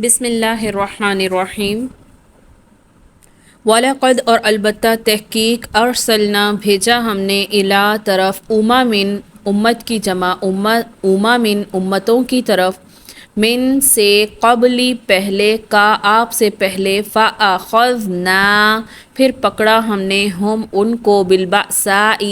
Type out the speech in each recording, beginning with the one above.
بسم اللہ الرحمن الرحیم۔ وَلَقَدْ اور البتہ تحقیق ارسلنا بھیجا ہم نے الی طرف اممن امت کی جمع اممن امتوں کی طرف من سے قبلی پہلے کا آپ سے پہلے فَأَخَذْنَا پھر پکڑا ہم نے ہم ان کو بالبأساء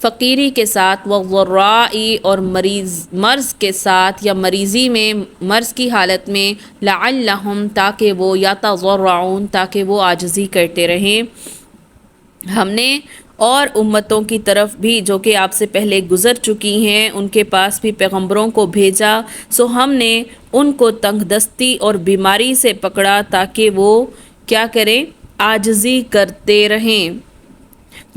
فقیری کے ساتھ والضراء اور مرض کے ساتھ یا مریضی میں مرض کی حالت میں لعلہم تاکہ وہ یتضرعون تاکہ وہ عاجزی کرتے رہیں۔ ہم نے اور امتوں کی طرف بھی جو کہ آپ سے پہلے گزر چکی ہیں ان کے پاس بھی پیغمبروں کو بھیجا، سو ہم نے ان کو تنگ دستی اور بیماری سے پکڑا تاکہ وہ کیا کریں، عاجزی کرتے رہیں۔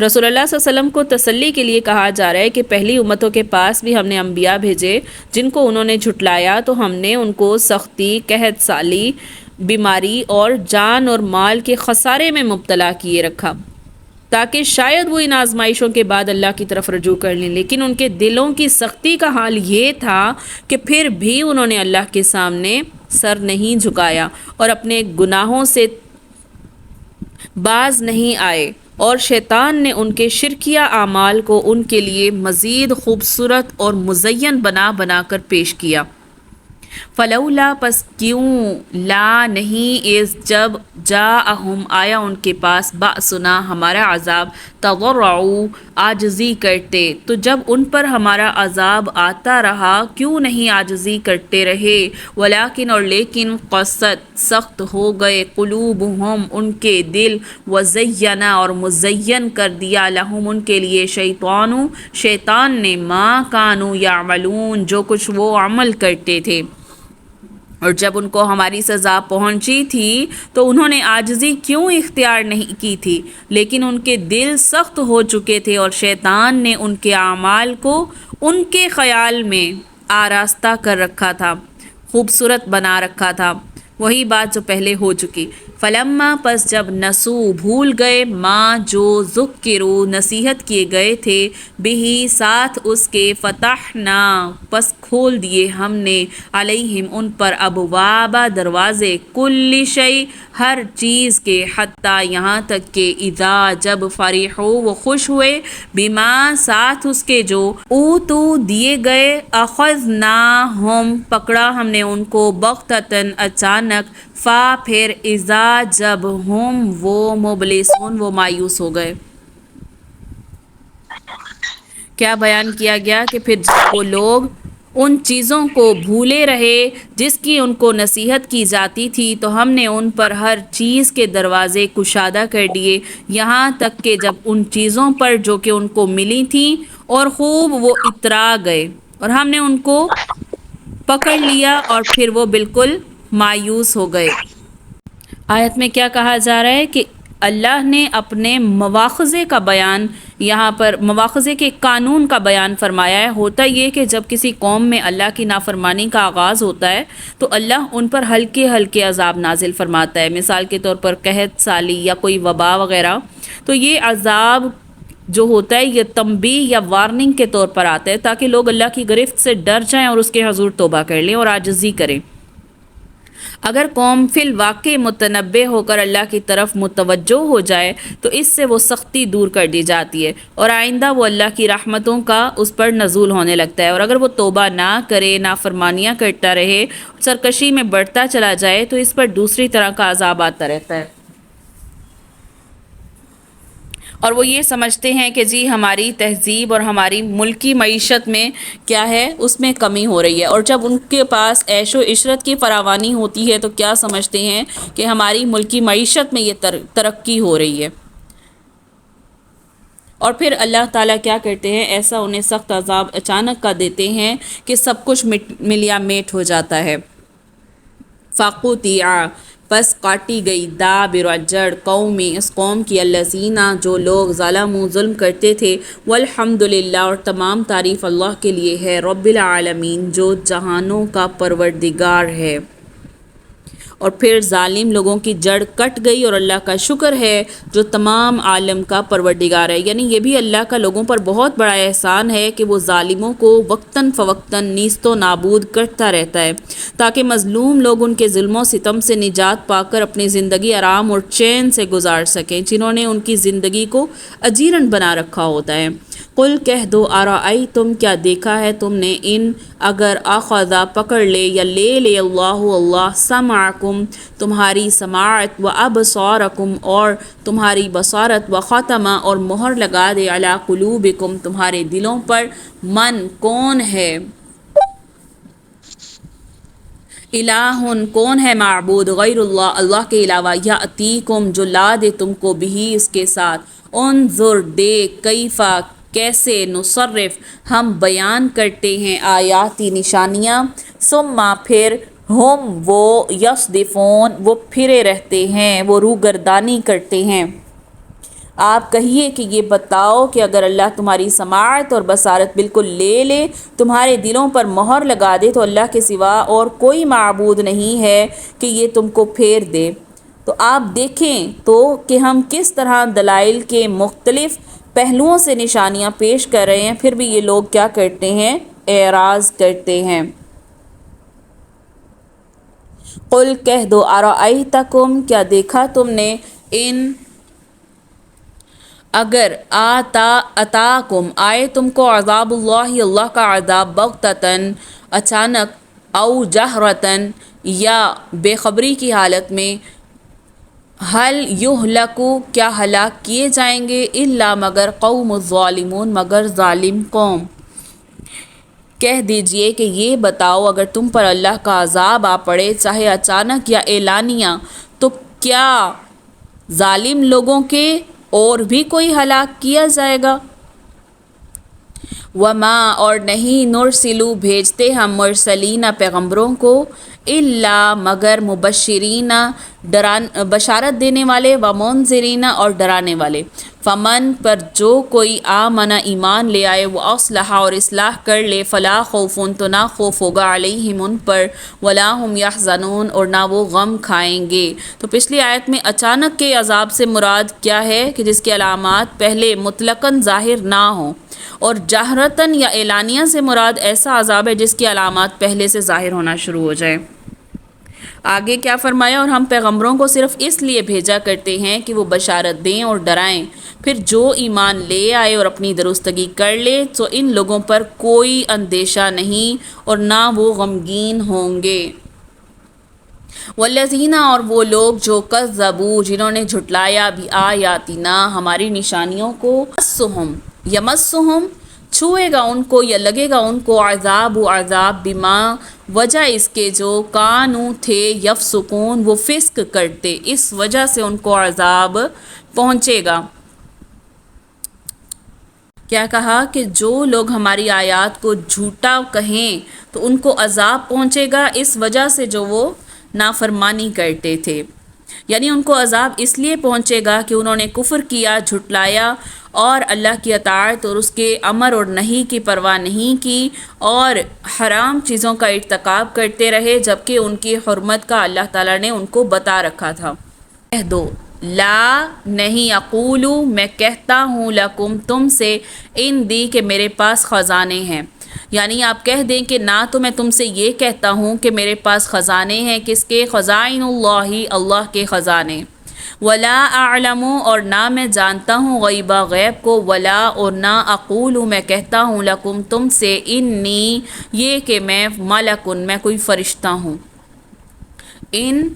رسول اللہ صلی اللہ علیہ وسلم کو تسلی کے لیے کہا جا رہا ہے کہ پہلی امتوں کے پاس بھی ہم نے انبیاء بھیجے جن کو انہوں نے جھٹلایا تو ہم نے ان کو سختی، قحط سالی، بیماری اور جان اور مال کے خسارے میں مبتلا کیے رکھا تاکہ شاید وہ ان آزمائشوں کے بعد اللہ کی طرف رجوع کر لیں، لیکن ان کے دلوں کی سختی کا حال یہ تھا کہ پھر بھی انہوں نے اللہ کے سامنے سر نہیں جھکایا اور اپنے گناہوں سے باز نہیں آئے، اور شیطان نے ان کے شرکیہ اعمال کو ان کے لیے مزید خوبصورت اور مزین بنا بنا کر پیش کیا۔ فلولا پس کیوں لا نہیں از جب جاءہم آیا ان کے پاس بأسنا ہمارا عذاب تضرعوا عاجزی کرتے، تو جب ان پر ہمارا عذاب آتا رہا کیوں نہیں عاجزی کرتے رہے، ولیکن اور لیکن قست سخت ہو گئے قلوبہم ان کے دل، وزینا اور مزین کر دیا لہم ان کے لیے شیطان نے ما کانوا یعملون جو کچھ وہ عمل کرتے تھے۔ اور جب ان کو ہماری سزا پہنچی تھی تو انہوں نے عاجزی کیوں اختیار نہیں کی تھی، لیکن ان کے دل سخت ہو چکے تھے اور شیطان نے ان کے اعمال کو ان کے خیال میں آراستہ کر رکھا تھا، خوبصورت بنا رکھا تھا، وہی بات جو پہلے ہو چکی۔ فلما پس جب نسو بھول گئے ما جو ذکروا نصیحت کیے گئے تھے بہی ساتھ اس کے فتحنا پس کھول دیے ہم نے علیہم ان پر ابواب دروازے کل شیء ہر چیز کے حتیٰ یہاں تک کہ اذا جب فرحوا وہ خوش ہوئے بما ساتھ اس کے جو اوتو دیے گئے اخذناہم پکڑا ہم نے ان کو بغتتاً اچانک فا پھر اذا جب ہم وہ مبلسون وہ مایوس ہو گئے۔ کیا بیان کیا گیا کہ پھر جب وہ لوگ ان چیزوں کو بھولے رہے جس کی ان کو نصیحت کی جاتی تھی تو ہم نے ان پر ہر چیز کے دروازے کشادہ کر دیے، یہاں تک کہ جب ان چیزوں پر جو کہ ان کو ملی تھیں اور خوب وہ اترا گئے اور ہم نے ان کو پکڑ لیا اور پھر وہ بالکل مایوس ہو گئے۔ آیت میں کیا کہا جا رہا ہے کہ اللہ نے اپنے مواخذے کا بیان یہاں پر مواخذے کے قانون کا بیان فرمایا ہے۔ ہوتا یہ کہ جب کسی قوم میں اللہ کی نافرمانی کا آغاز ہوتا ہے تو اللہ ان پر ہلکے ہلکے عذاب نازل فرماتا ہے، مثال کے طور پر قحط سالی یا کوئی وبا وغیرہ، تو یہ عذاب جو ہوتا ہے یہ تنبیہ یا وارننگ کے طور پر آتا ہے تاکہ لوگ اللہ کی گرفت سے ڈر جائیں اور اس کے حضور توبہ کر لیں اور عاجزی کریں۔ اگر قوم فی الواقع متنبہ ہو کر اللہ کی طرف متوجہ ہو جائے تو اس سے وہ سختی دور کر دی جاتی ہے اور آئندہ وہ اللہ کی رحمتوں کا اس پر نزول ہونے لگتا ہے، اور اگر وہ توبہ نہ کرے، نافرمانیاں کرتا رہے، سرکشی میں بڑھتا چلا جائے تو اس پر دوسری طرح کا عذاب آتا رہتا ہے، اور وہ یہ سمجھتے ہیں کہ جی ہماری تہذیب اور ہماری ملکی معیشت میں کیا ہے، اس میں کمی ہو رہی ہے، اور جب ان کے پاس عیش و عشرت کی فراوانی ہوتی ہے تو کیا سمجھتے ہیں کہ ہماری ملکی معیشت میں یہ ترقی ہو رہی ہے، اور پھر اللہ تعالیٰ کیا کرتے ہیں، ایسا انہیں سخت عذاب اچانک کا دیتے ہیں کہ سب کچھ ملیا میٹ ہو جاتا ہے۔ فَقُطِعَ پس کاٹی گئی دابر جڑ قومی اس قوم کی الذین جو لوگ ظلموا ظلم کرتے تھے، والحمدللہ اور تمام تعریف اللہ کے لیے ہے، رب العالمین جو جہانوں کا پروردگار ہے۔ اور پھر ظالم لوگوں کی جڑ کٹ گئی، اور اللہ کا شکر ہے جو تمام عالم کا پروردگار ہے۔ یعنی یہ بھی اللہ کا لوگوں پر بہت بڑا احسان ہے کہ وہ ظالموں کو وقتاً فوقتاً نیست و نابود کرتا رہتا ہے، تاکہ مظلوم لوگ ان کے ظلم و ستم سے نجات پا کر اپنی زندگی آرام اور چین سے گزار سکیں، جنہوں نے ان کی زندگی کو اجیرن بنا رکھا ہوتا ہے۔ قل کہہ دو ارائیتم، کیا دیکھا ہے تم نے، ان اگر اخذا پکڑ لے یا لے اللہ سمعکم تمہاری سماعت، و ابصارکم اور تمہاری بصارت، و ختم اور مہر لگا دے علی قلوبکم تمہارے دلوں پر، من کون ہے، الہ کون ہے معبود، غیر اللہ اللہ کے علاوہ، یاتیکم جو لا دے تم کو بھی اس کے ساتھ، انظر دیکھ، کیفا کیسے، نصرف ہم بیان کرتے ہیں، آیاتی نشانیاں، ثم پھر، ہم وہ، یصدفون وہ پھرے رہتے ہیں، وہ روگردانی کرتے ہیں۔ آپ کہیے کہ یہ بتاؤ کہ اگر اللہ تمہاری سماعت اور بصارت بالکل لے لے، تمہارے دلوں پر مہر لگا دے، تو اللہ کے سوا اور کوئی معبود نہیں ہے کہ یہ تم کو پھیر دے۔ تو آپ دیکھیں تو کہ ہم کس طرح دلائل کے مختلف پہلوؤں سے نشانیاں پیش کر رہے ہیں، پھر بھی یہ لوگ کیا کرتے ہیں، اعراض کرتے ہیں۔ قل کہہ دو ارائیتکم کیا دیکھا تم نے، ان اگر اتاکم آئے تم کو عذاب اللہ اللہ کا عذاب بغتتاً اچانک، او جہرتاً یا بے خبری کی حالت میں، حل یہلکو کیا ہلاک کیے جائیں گے، الا مگر قوم الظالمون مگر ظالم قوم۔ کہہ دیجئے کہ یہ بتاؤ اگر تم پر اللہ کا عذاب آ پڑے، چاہے اچانک یا اعلانیہ، تو کیا ظالم لوگوں کے اور بھی کوئی ہلاک کیا جائے گا؟ وما اور نہیں، نرسلو بھیجتے ہم، مرسلین پیغمبروں کو، الا مگر مبشرین بشارت دینے والے، ومنذرین اور ڈرانے والے، فمن پر جو کوئی آمن ایمان لے آئے، وہ اصلح اور اصلاح کر لے، فلا خوف تو نہ خوف ہوگا، علیہم ان پر، ولا ہم یحزنون اور نہ وہ غم کھائیں گے۔ تو پچھلی آیت میں اچانک کے عذاب سے مراد کیا ہے کہ جس کی علامات پہلے مطلقاً ظاہر نہ ہوں، اور جہرتاً یا اعلانیہ سے مراد ایسا عذاب ہے جس کی علامات پہلے سے ظاہر ہونا شروع ہو جائیں۔ آگے کیا فرمایا، اور ہم پیغمبروں کو صرف اس لیے بھیجا کرتے ہیں کہ وہ بشارت دیں اور ڈرائیں، پھر جو ایمان لے آئے اور اپنی درستگی کر لے تو ان لوگوں پر کوئی اندیشہ نہیں اور نہ وہ غمگین ہوں گے۔ والذین اور وہ لوگ جو کذبوا جنہوں نے جھٹلایا بھی آیاتنا ہماری نشانیوں کو، یمسہم چھوئے گا ان کو یا لگے گا ان کو، عذاب و عذاب، بما وجہ اس کے جو کانو تھے، یفسقون وہ فسق کرتے، اس وجہ سے ان کو عذاب پہنچے گا۔ کیا کہا کہ جو لوگ ہماری آیات کو جھوٹا کہیں تو ان کو عذاب پہنچے گا اس وجہ سے جو وہ نافرمانی کرتے تھے، یعنی ان کو عذاب اس لیے پہنچے گا کہ انہوں نے کفر کیا، جھٹلایا اور اللہ کی اطاعت اور اس کے امر اور نہی کی پرواہ نہیں کی، اور حرام چیزوں کا ارتکاب کرتے رہے جبکہ ان کی حرمت کا اللہ تعالیٰ نے ان کو بتا رکھا تھا۔ کہہ دو لا نہیں، اقولو میں کہتا ہوں، لکم تم سے، ان دی کہ میرے پاس خزانے ہیں، یعنی آپ کہہ دیں کہ نہ تو میں تم سے یہ کہتا ہوں کہ میرے پاس خزانے ہیں، کس کے، خزائن اللہ اللہ کے خزانے، ولا اعلم اور نہ میں جانتا ہوں، غیبہ غیب کو، ولا اور نہ اقول میں کہتا ہوں، لکم تم سے، انی یہ کہ میں، ملکن میں کوئی فرشتہ ہوں، ان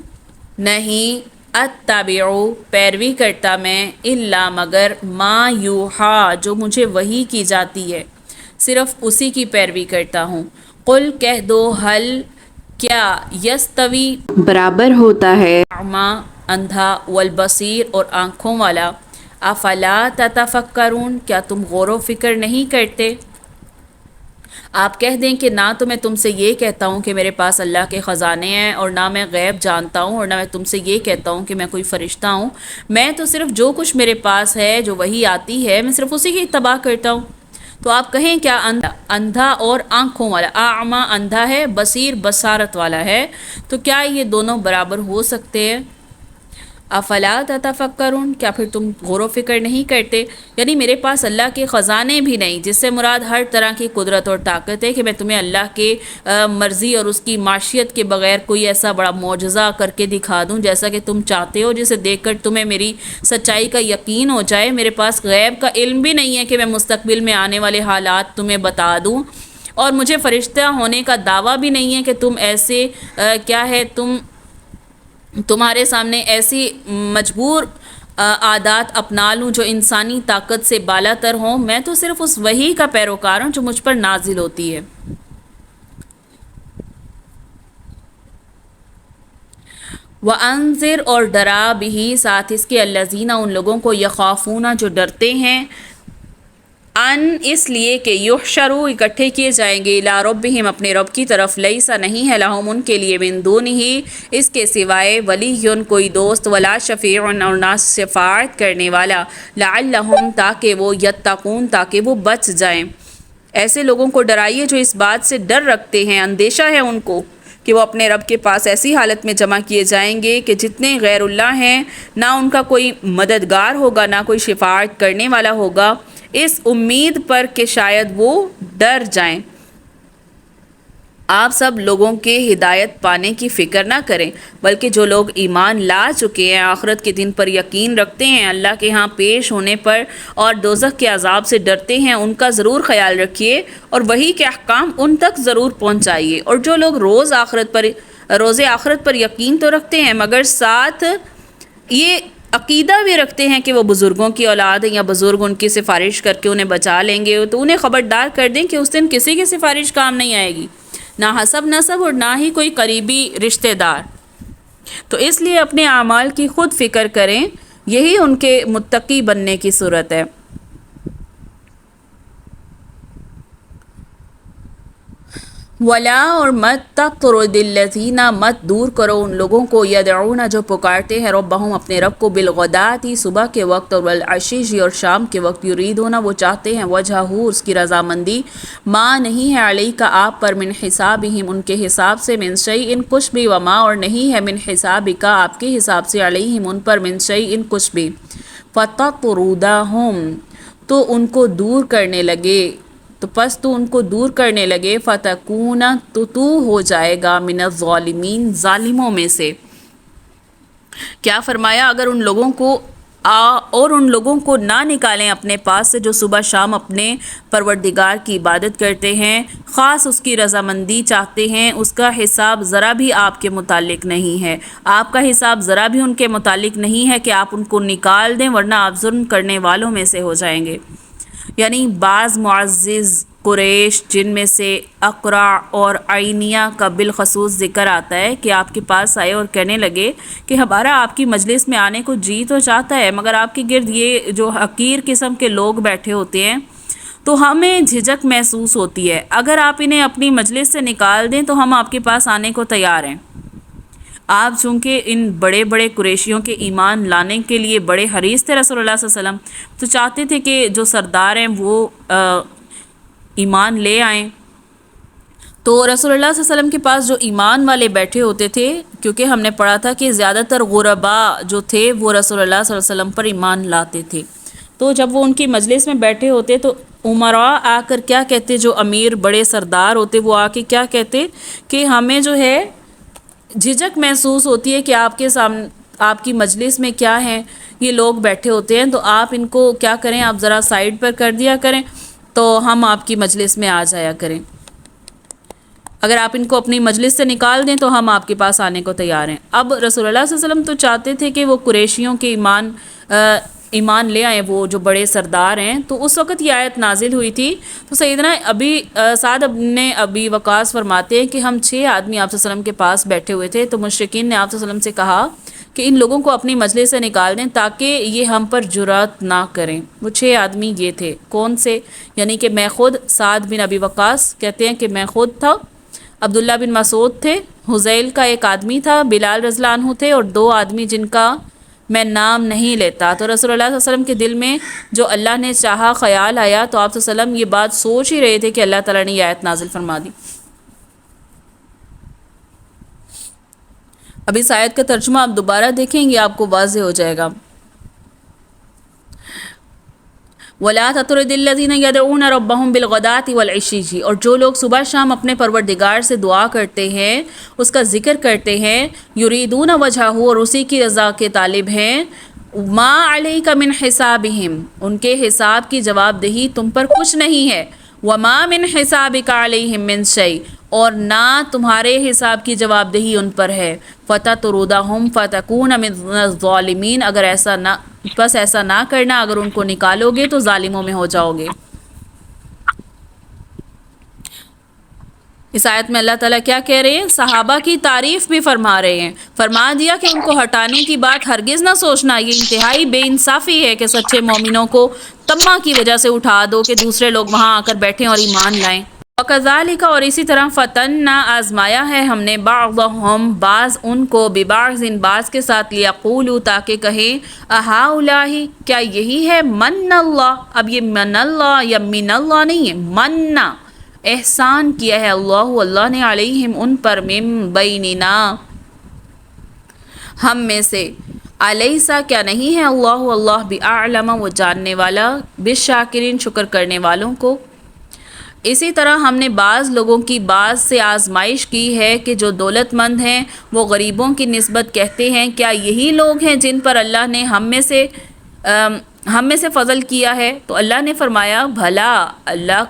نہیں، اتبعو پیروی کرتا میں، الا مگر، ما یوحا جو مجھے وحی کی جاتی ہے، صرف اسی کی پیروی کرتا ہوں۔ قل کہہ دو، حل کیا، یستوی برابر ہوتا ہے، اعمیٰ اندھا، والبصیر اور آنکھوں والا، افلا تتفکرون کیا تم غور و فکر نہیں کرتے؟ آپ کہہ دیں کہ نہ تو میں تم سے یہ کہتا ہوں کہ میرے پاس اللہ کے خزانے ہیں، اور نہ میں غیب جانتا ہوں، اور نہ میں تم سے یہ کہتا ہوں کہ میں کوئی فرشتہ ہوں، میں تو صرف جو کچھ میرے پاس ہے، جو وحی آتی ہے، میں صرف اسی کی اتباع کرتا ہوں۔ تو آپ کہیں کیا اندھا اور آنکھوں والا، اعمیٰ اندھا ہے، بصیر بصارت والا ہے، تو کیا یہ دونوں برابر ہو سکتے ہیں؟ افلا تتفکرون، کیا پھر تم غور و فکر نہیں کرتے؟ یعنی میرے پاس اللہ کے خزانے بھی نہیں، جس سے مراد ہر طرح کی قدرت اور طاقت ہے، کہ میں تمہیں اللہ کے مرضی اور اس کی معشیت کے بغیر کوئی ایسا بڑا معجزہ کر کے دکھا دوں جیسا کہ تم چاہتے ہو، جسے دیکھ کر تمہیں میری سچائی کا یقین ہو جائے۔ میرے پاس غیب کا علم بھی نہیں ہے کہ میں مستقبل میں آنے والے حالات تمہیں بتا دوں، اور مجھے فرشتہ ہونے کا دعویٰ بھی نہیں ہے کہ تم ایسے کیا ہے تمہارے سامنے ایسی مجبور عادات اپنا لوں جو انسانی طاقت سے بالا تر ہوں۔ میں تو صرف اس وحی کا پیروکار ہوں جو مجھ پر نازل ہوتی ہے۔ وَأَنذِرْ، اور ڈرا بھی ساتھ اس کے، الذین، ان لوگوں کو، یخافون، جو ڈرتے ہیں، ان اس لیے کہ یحشروا، اکٹھے کیے جائیں گے، الی ربہم، اپنے رب کی طرف، لیس، نہیں ہے، لہم، ان کے لیے، من دونہ، اس کے سوائے، ولی، کوئی دوست، ولا شفیع، اور نہ شفاعت کرنے والا، لعلہم، تاکہ وہ، یتقون، تاکہ وہ بچ جائیں۔ ایسے لوگوں کو ڈرائیے جو اس بات سے ڈر رکھتے ہیں، اندیشہ ہے ان کو کہ وہ اپنے رب کے پاس ایسی حالت میں جمع کیے جائیں گے کہ جتنے غیر اللہ ہیں، نہ ان کا کوئی مددگار ہوگا، نہ کوئی شفاعت کرنے والا ہوگا، اس امید پر کہ شاید وہ ڈر جائیں۔ آپ سب لوگوں کے ہدایت پانے کی فکر نہ کریں، بلکہ جو لوگ ایمان لا چکے ہیں، آخرت کے دن پر یقین رکھتے ہیں، اللہ کے ہاں پیش ہونے پر اور دوزخ کے عذاب سے ڈرتے ہیں، ان کا ضرور خیال رکھیے اور وحی کے احکام ان تک ضرور پہنچائیے۔ اور جو لوگ روز آخرت پر یقین تو رکھتے ہیں، مگر ساتھ یہ عقیدہ بھی رکھتے ہیں کہ وہ بزرگوں کی اولاد ہیں، یا بزرگ ان کی سفارش کر کے انہیں بچا لیں گے، تو انہیں خبردار کر دیں کہ اس دن کسی کی سفارش کام نہیں آئے گی، نہ حسب نسب اور نہ ہی کوئی قریبی رشتہ دار۔ تو اس لیے اپنے اعمال کی خود فکر کریں، یہی ان کے متقی بننے کی صورت ہے۔ ولا، اور مت تطرد الذین، مت دور کرو ان لوگوں کو، یدعون، جو پکارتے ہیں، ربہم، اپنے رب کو، بالغداۃ، صبح کے وقت، اور والعشی، اور شام کے وقت، یریدون، وہ چاہتے ہیں، وجہہ، اس کی رضامندی، ما، نہیں ہے، علیک، آپ پر، من حسابہم، ان کے حساب سے، من شیء، کچھ بھی، وما، اور نہیں ہے، من حسابک، آپ کے حساب سے، علیہم، ان پر، من شیء، کچھ بھی، فتطردہم، تو ان کو دور کرنے لگے، تو پس تو ان کو دور کرنے لگے، فتکون، تو ہو جائے گا، من الظالمین، ظالموں میں سے۔ کیا فرمایا؟ اگر ان لوگوں کو اور ان لوگوں کو نہ نکالیں اپنے پاس سے جو صبح شام اپنے پروردگار کی عبادت کرتے ہیں، خاص اس کی رضامندی چاہتے ہیں، اس کا حساب ذرا بھی آپ کے متعلق نہیں ہے، آپ کا حساب ذرا بھی ان کے متعلق نہیں ہے کہ آپ ان کو نکال دیں، ورنہ آپ ظلم کرنے والوں میں سے ہو جائیں گے۔ یعنی بعض معزز قریش، جن میں سے اقرع اور عینیہ کا بالخصوص ذکر آتا ہے، کہ آپ کے پاس آئے اور کہنے لگے کہ ہمارا آپ کی مجلس میں آنے کو جی تو چاہتا ہے، مگر آپ کے گرد یہ جو حقیر قسم کے لوگ بیٹھے ہوتے ہیں تو ہمیں جھجک محسوس ہوتی ہے، اگر آپ انہیں اپنی مجلس سے نکال دیں تو ہم آپ کے پاس آنے کو تیار ہیں۔ آپ چونکہ ان بڑے بڑے قریشیوں کے ایمان لانے کے لیے بڑے حریص تھے رسول اللہ صلی اللہ علیہ وسلم، تو چاہتے تھے کہ جو سردار ہیں وہ ایمان لے آئیں۔ تو رسول اللہ صلی اللہ علیہ وسلم کے پاس جو ایمان والے بیٹھے ہوتے تھے، کیونکہ ہم نے پڑھا تھا کہ زیادہ تر غربا جو تھے وہ رسول اللہ صلی اللہ علیہ وسلم پر ایمان لاتے تھے، تو جب وہ ان کی مجلس میں بیٹھے ہوتے تو عمراء آ کر کیا کہتے، جو امیر بڑے سردار ہوتے، وہ آ کے کیا کہتے کہ ہمیں جو ہے جھجک محسوس ہوتی ہے کہ آپ کے سامنے، آپ کی مجلس میں کیا ہیں، یہ لوگ بیٹھے ہوتے ہیں، تو آپ ان کو کیا کریں، آپ ذرا سائڈ پر کر دیا کریں تو ہم آپ کی مجلس میں آ جایا کریں، اگر آپ ان کو اپنی مجلس سے نکال دیں تو ہم آپ کے پاس آنے کو تیار ہیں۔ اب رسول اللہ صلی اللہ علیہ وسلم تو چاہتے تھے کہ وہ قریشیوں کے ایمان لے آئیں، وہ جو بڑے سردار ہیں، تو اس وقت یہ آیت نازل ہوئی تھی۔ تو سیدنا سعد بن ابی وقاص فرماتے ہیں کہ ہم 6 آدمی آپ صلی اللہ علیہ وسلم کے پاس بیٹھے ہوئے تھے، تو مشرکین نے آپ صلی اللہ علیہ وسلم سے کہا کہ ان لوگوں کو اپنی مجلس سے نکال دیں تاکہ یہ ہم پر جرأت نہ کریں۔ وہ 6 آدمی یہ تھے، کون سے؟ یعنی کہ میں خود، سعد بن ابی وقاص کہتے ہیں کہ میں خود تھا، عبداللہ بن مسعود تھے، حذیل کا ایک آدمی تھا، بلال رضی اللہ عنہ تھے، اور 2 آدمی جن کا میں نام نہیں لیتا۔ تو رسول اللہ صلی اللہ علیہ وسلم کے دل میں جو اللہ نے چاہا خیال آیا تو آپ صلی اللہ علیہ وسلم یہ بات سوچ ہی رہے تھے کہ اللہ تعالیٰ نے یہ آیت نازل فرما دی۔ اب اس آیت کا ترجمہ آپ دوبارہ دیکھیں گے آپ کو واضح ہو جائے گا۔ وَلَا تَطْرُدِ الَّذِينَ يَدْعُونَ رَبَّهُمْ بِالْغَدَاةِ وَالْعَشِيِّ، اور جو لوگ صبح شام اپنے پروردگار سے دعا کرتے ہیں، اس کا ذکر کرتے ہیں، یریدون وجہہ، اور اسی کی رضا کے طالب ہیں، ما علیک من حسابہم، ان کے حساب کی جواب دہی تم پر کچھ نہیں ہے، وما من حسابک علیہم من شیء، اور نہ تمہارے حساب کی جواب دہی ان پر ہے، فتطردہم فتکون من الظالمین، اگر ایسا نہ کرنا، اگر ان کو نکالو گے تو ظالموں میں ہو جاؤ گے۔ اس آیت میں اللہ تعالیٰ کیا کہہ رہے ہیں؟ صحابہ کی تعریف بھی فرما رہے ہیں، فرما دیا کہ ان کو ہٹانے کی بات ہرگز نہ سوچنا، یہ انتہائی بے انصافی ہے کہ سچے مومنوں کو طمع کی وجہ سے اٹھا دو کہ دوسرے لوگ وہاں آ کر بیٹھیں اور ایمان لائیں۔ وَكَذَلِكَ، اور اسی طرح فَتَنَّا، آزمایا ہے ہم نے، بَعْضَهُمْ، بعض ان کو، بِبَعْضٍ، بعض کے ساتھ، لِيَقُولُوا، تاکہ کہیں، أَهَؤُلَاءِ، کیا یہی ہے، مَنَّ اللَّهُ، اب یہ من اللہ یا من اللہ نہیں ہے، منّا، احسان کیا ہے اللہ نے، علیہم، ان پر، من بیننا، ہم میں سے، الیسا، کیا نہیں ہے اللہ بِأَعْلَمَ، وہ جاننے والا، بالشاکرین، شکر کرنے والوں کو۔ اسی طرح ہم نے بعض لوگوں کی بعض سے آزمائش کی ہے کہ جو دولت مند ہیں وہ غریبوں کی نسبت کہتے ہیں، کیا یہی لوگ ہیں جن پر اللہ نے ہم میں سے فضل کیا ہے؟ تو اللہ نے فرمایا، بھلا اللہ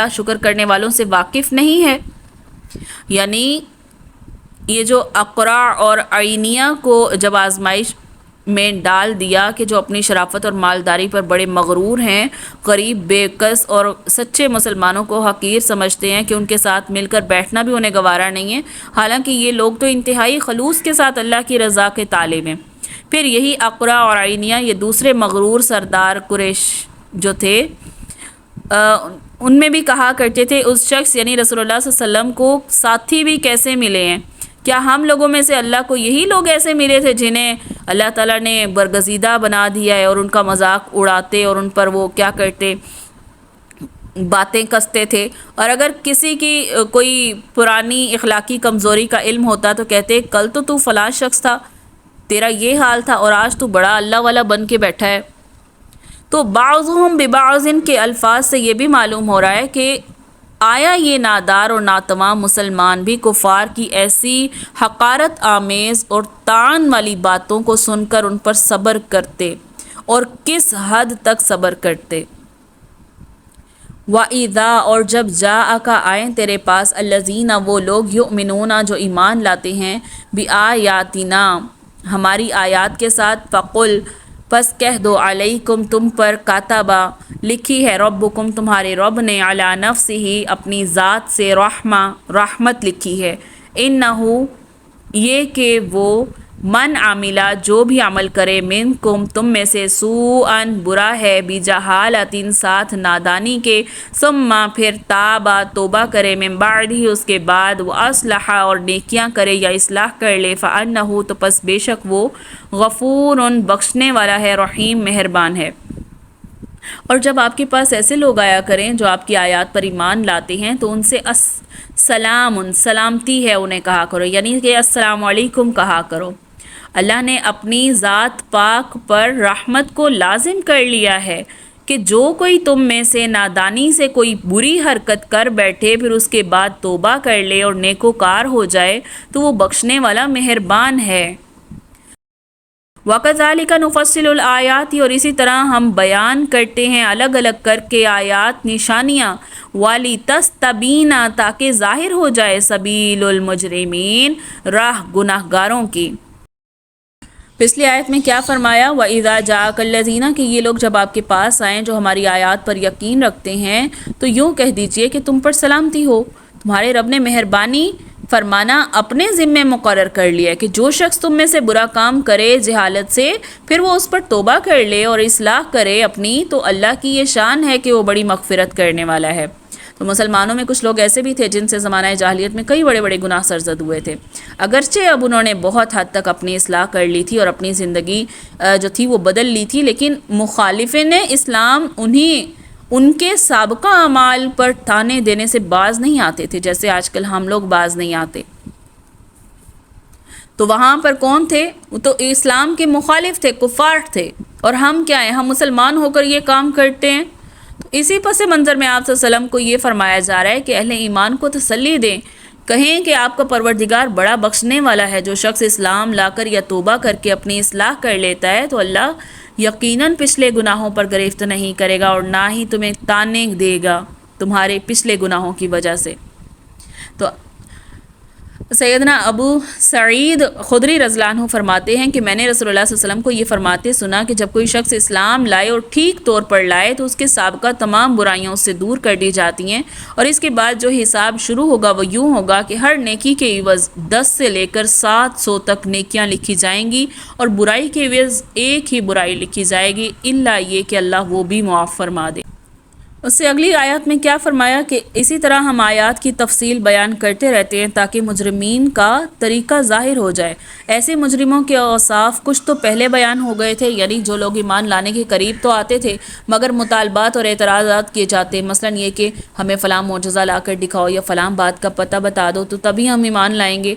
شکر کرنے والوں سے واقف نہیں ہے؟ یعنی یہ جو اقرا اور عینیہ کو جب آزمائش میں ڈال دیا کہ جو اپنی شرافت اور مالداری پر بڑے مغرور ہیں، غریب، بے کس اور سچے مسلمانوں کو حقیر سمجھتے ہیں کہ ان کے ساتھ مل کر بیٹھنا بھی انہیں گوارا نہیں ہے، حالانکہ یہ لوگ تو انتہائی خلوص کے ساتھ اللہ کی رضا کے طالب ہیں۔ پھر یہی اقرا اور عینیہ، یہ دوسرے مغرور سردار قریش جو تھے، ان میں بھی کہا کرتے تھے، اس شخص یعنی رسول اللہ صلی اللہ علیہ وسلم کو ساتھی بھی کیسے ملے ہیں؟ کیا ہم لوگوں میں سے اللہ کو یہی لوگ ایسے ملے تھے جنہیں اللہ تعالیٰ نے برگزیدہ بنا دیا ہے، اور ان کا مذاق اڑاتے اور ان پر وہ کیا کرتے، باتیں کستے تھے؟ اور اگر کسی کی کوئی پرانی اخلاقی کمزوری کا علم ہوتا تو کہتے، کل تو فلاں شخص تھا، تیرا یہ حال تھا، اور آج تو بڑا اللہ والا بن کے بیٹھا ہے۔ تو بعضهم ببعض کے الفاظ سے یہ بھی معلوم ہو رہا ہے کہ آیا یہ نادار اور ناتمام مسلمان بھی کفار کی ایسی حقارت آمیز اور طعن والی باتوں کو سن کر ان پر صبر کرتے، اور کس حد تک صبر کرتے؟ وَإِذَا، اور جب جَاءَكَ، آئیں تیرے پاس، الَّذِينَ، وہ لوگ، یؤمنون، جو ایمان لاتے ہیں، بِآیاتِنَا، ہماری آیات کے ساتھ، فَقُلْ، پس کہہ دو، علیکم، تم پر، کاتبہ، لکھی ہے، ربکم، تمہارے رب نے، علی نفسہ، اپنی ذات سے، رحمت لکھی ہے، انہو، یہ کہ وہ، من عاملہ، جو بھی عمل کرے، منکم، تم میں سے، سوءً، برا ہے، بجہالۃ، ساتھ نادانی کے، ثم، پھر، تابا، توبہ کرے، من بعد ہی، اس کے بعد، واصلح، اور نیکیاں کرے یا اصلاح کر لے، فانہ، تو پس بے شک وہ، غفور، بخشنے والا ہے، رحیم، مہربان ہے۔ اور جب آپ کے پاس ایسے لوگ آیا کریں جو آپ کی آیات پر ایمان لاتے ہیں تو ان سے سلام، سلامتی ہے انہیں کہا کرو، یعنی کہ السلام علیکم کہا کرو۔ اللہ نے اپنی ذات پاک پر رحمت کو لازم کر لیا ہے کہ جو کوئی تم میں سے نادانی سے کوئی بری حرکت کر بیٹھے، پھر اس کے بعد توبہ کر لے اور نیکوکار ہو جائے تو وہ بخشنے والا مہربان ہے۔ وَكَذَلِكَ نُفَصِّلُ الْآيَاتِ، اور اسی طرح ہم بیان کرتے ہیں الگ الگ کر کے آیات، نشانیاں، وَلِتَسْتَبِينَ، تاکہ ظاہر ہو جائے، سبیل المجرمین، راہ گناہ گاروں کی۔ پچھلی آیت میں کیا فرمایا؟ وَإِذَا جَاءَكَ الَّذِينَ، کہ یہ لوگ جب آپ کے پاس آئیں جو ہماری آیات پر یقین رکھتے ہیں تو یوں کہہ دیجئے کہ تم پر سلامتی ہو، تمہارے رب نے مہربانی فرمانا اپنے ذمے مقرر کر لیا کہ جو شخص تم میں سے برا کام کرے جہالت سے، پھر وہ اس پر توبہ کر لے اور اصلاح کرے اپنی، تو اللہ کی یہ شان ہے کہ وہ بڑی مغفرت کرنے والا ہے۔ تو مسلمانوں میں کچھ لوگ ایسے بھی تھے جن سے زمانہ جاہلیت میں کئی بڑے بڑے گناہ سرزد ہوئے تھے، اگرچہ اب انہوں نے بہت حد تک اپنی اصلاح کر لی تھی اور اپنی زندگی جو تھی وہ بدل لی تھی، لیکن مخالفین اسلام ان کے سابقہ اعمال پر تانے دینے سے باز نہیں آتے تھے، جیسے آج کل ہم لوگ باز نہیں آتے۔ تو وہاں پر کون تھے؟ وہ تو اسلام کے مخالف تھے، کفار تھے، اور ہم کیا ہیں؟ ہم مسلمان ہو کر یہ کام کرتے ہیں۔ تو اسی پس منظر میں آپ صلی اللہ علیہ وسلم کو یہ فرمایا جا رہا ہے کہ اہل ایمان کو تسلی دیں، کہیں کہ آپ کا پروردگار بڑا بخشنے والا ہے، جو شخص اسلام لا کر یا توبہ کر کے اپنی اصلاح کر لیتا ہے تو اللہ یقیناً پچھلے گناہوں پر گرفت نہیں کرے گا اور نہ ہی تمہیں تانے دے گا تمہارے پچھلے گناہوں کی وجہ سے۔ تو سیدنا ابو سعید خدری رضی اللہ عنہ فرماتے ہیں کہ میں نے رسول اللہ صلی اللہ علیہ وسلم کو یہ فرماتے سنا کہ جب کوئی شخص اسلام لائے اور ٹھیک طور پر لائے تو اس کے سابقہ تمام برائیوں سے دور کر دی جاتی ہیں، اور اس کے بعد جو حساب شروع ہوگا وہ یوں ہوگا کہ ہر نیکی کے عوض 10 سے لے کر 700 تک نیکیاں لکھی جائیں گی، اور برائی کے عوض ایک ہی برائی لکھی جائے گی، الا یہ کہ اللہ وہ بھی معاف فرما دے۔ اس سے اگلی آیات میں کیا فرمایا کہ اسی طرح ہم آیات کی تفصیل بیان کرتے رہتے ہیں تاکہ مجرمین کا طریقہ ظاہر ہو جائے۔ ایسے مجرموں کے اوصاف کچھ تو پہلے بیان ہو گئے تھے، یعنی جو لوگ ایمان لانے کے قریب تو آتے تھے مگر مطالبات اور اعتراضات کیے جاتے، مثلا یہ کہ ہمیں فلاں معجزہ لا کر دکھاؤ یا فلاں بات کا پتہ بتا دو تو تبھی ہم ایمان لائیں گے۔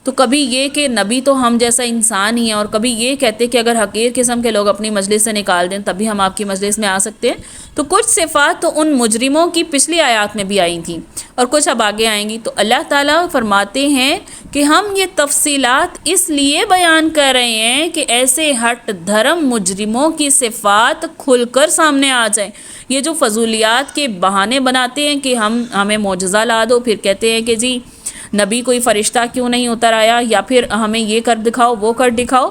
تو کبھی یہ کہ نبی تو ہم جیسا انسان ہی ہیں، اور کبھی یہ کہتے کہ اگر حقیر قسم کے لوگ اپنی مجلس سے نکال دیں تبھی ہم آپ کی مجلس میں آ سکتے ہیں۔ تو کچھ صفات تو ان مجرموں کی پچھلی آیات میں بھی آئی تھیں اور کچھ اب آگے آئیں گی۔ تو اللہ تعالیٰ فرماتے ہیں کہ ہم یہ تفصیلات اس لیے بیان کر رہے ہیں کہ ایسے ہٹ دھرم مجرموں کی صفات کھل کر سامنے آ جائیں۔ یہ جو فضولیات کے بہانے بناتے ہیں کہ ہمیں معجزہ لا دو، پھر کہتے ہیں کہ جی نبی کوئی فرشتہ کیوں نہیں اتر آیا، یا پھر ہمیں یہ کر دکھاؤ وہ کر دکھاؤ،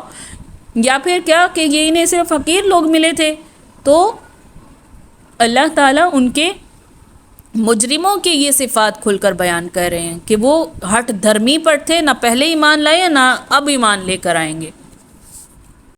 یا پھر کیا کہ یہ انہیں صرف حقیر لوگ ملے تھے، تو اللہ تعالیٰ ان کے مجرموں کی یہ صفات کھل کر بیان کر رہے ہیں کہ وہ ہٹ دھرمی پر تھے، نہ پہلے ایمان لائے نہ اب ایمان لے کر آئیں گے۔